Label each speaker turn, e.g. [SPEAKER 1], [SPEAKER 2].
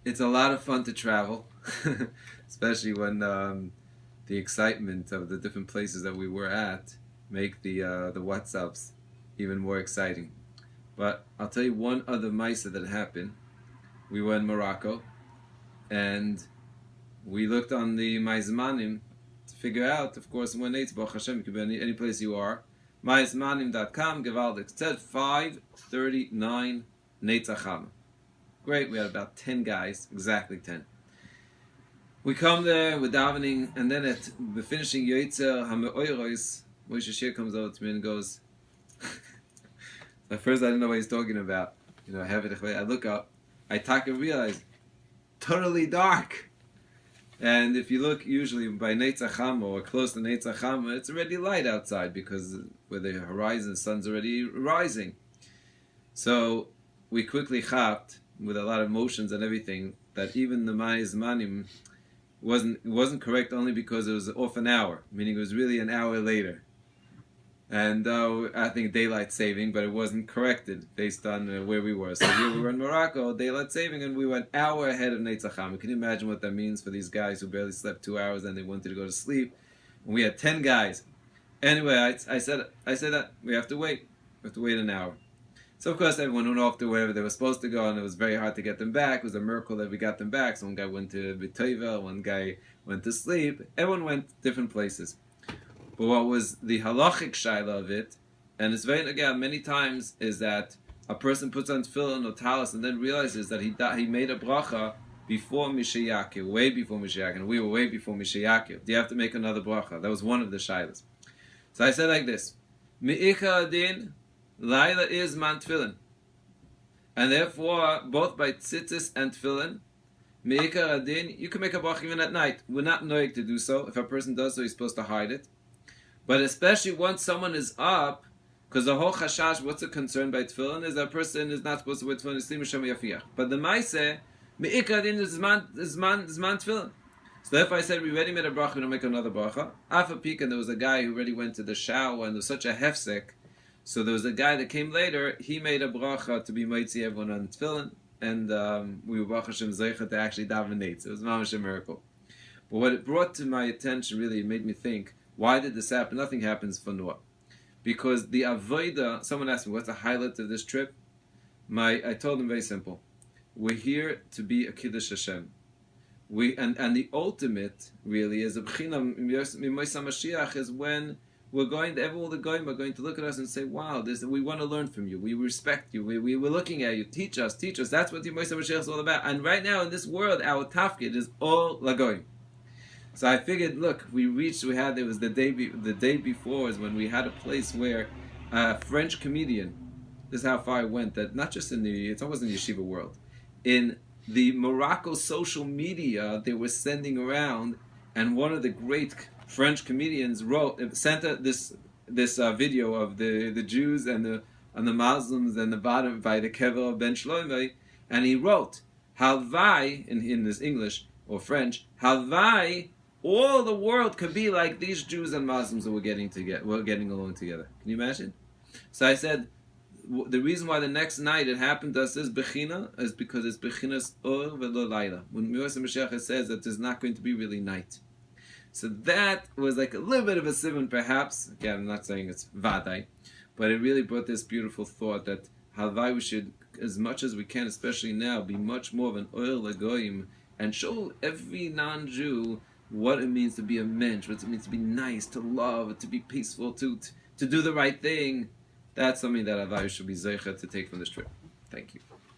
[SPEAKER 1] It's a lot of fun to travel, especially when the excitement of the different places that we were at make the WhatsApps even more exciting. But I'll tell you one other Maisa that happened. We were in Morocco, and we looked on the Maizmanim to figure out, of course, when it's Baruch Hashem, it could be any place you are. Maizmanim.com, Gevaldik, it said 5:39 Netzacham. Great, we had about 10 guys, exactly 10. We come there, we're davening, and then at the finishing Yoitzer HaMe'oiros, Moshe Shir comes over to me and goes, at first I didn't know what he's talking about. I look up, I realize, totally dark. And if you look usually by Netzacham or close to Netzacham, it's already light outside because where the horizon, the sun's already rising. So we quickly chapped with a lot of emotions and everything that even the Ma'ez Manim wasn't correct only because it was off an hour, meaning it was really an hour later. And I think daylight saving, but it wasn't corrected based on where we were. So here we were in Morocco, daylight saving, and we were an hour ahead of Netzacham. Can you imagine what that means for these guys who barely slept 2 hours and they wanted to go to sleep? And we had 10 guys. Anyway, I said that we have to wait. We have to wait an hour. So of course everyone went off to wherever they were supposed to go, and it was very hard to get them back. It was a miracle that we got them back. So one guy went to B'Teva, one guy went to sleep. Everyone went different places. But what was the halachic shaila of it, and it's very again many times, is that a person puts on tefillin or talis and then realizes that he made a bracha before Mishayakir, way before Mishayakir, and we were way before Mishayakir. Do you have to make another bracha? That was one of the shailas. So I said like this: Me'icha adin, Laila is man tefillin, and therefore both by tzitzis and tefillin, Me'icha adin, you can make a bracha even at night. We're not noig to do so. If a person does so, he's supposed to hide it. But especially once someone is up, because the whole chashash, what's the concern by tefillin, is that person is not supposed to wear tefillin. But the maise, me'ikar din is man tefillin. So therefore I said, we already made a bracha, we don't make another bracha. Afa pika, there was a guy who already went to the shower, and there was such a hefsek. So there was a guy that came later, he made a bracha to be mitzi everyone on tefillin, and we were Baruch Hashem zeicha to actually daven nates. It was mamash a miracle. But what it brought to my attention, really, it made me think, why did this happen? Nothing happens for Noah. Because the avodah, someone asked me, what's the highlight of this trip? I told them very simple. We're here to be a Kiddush Hashem. And the ultimate, really, is a B'china Mimoisa Mashiach, is when we're going, all the lagoyim are going to look at us and say, wow, we want to learn from you. We respect you. We're looking at you. Teach us. That's what the Mimoisa Mashiach is all about. And right now in this world, our tafkid is all lagoyim. So I figured, look, it was the day before is when we had a place where a French comedian, this is how far I went, that not just it's almost in the yeshiva world, in the Morocco social media, they were sending around, and one of the great French comedians sent this video of the Jews and the Muslims and the bottom by the kever of Ben Shloimeh, and he wrote, Halvai, in this English or French, Halvai, all the world could be like these Jews and Muslims that were getting along together. Can you imagine? So I said, the reason why the next night it happened to us is Bechina, is because it's Bechinas Or Velo Laila. When Moshe Mashiach says that there's not going to be really night. So that was like a little bit of a siman, perhaps. Again, I'm not saying it's Vadai, but it really brought this beautiful thought that Halvai, we should, as much as we can, especially now, be much more of an oil lagoyim and show every non-Jew what it means to be a mensch, what it means to be nice, to love, to be peaceful, to do the right thing. That's something that Avai should be zeicha to take from this trip. Thank you.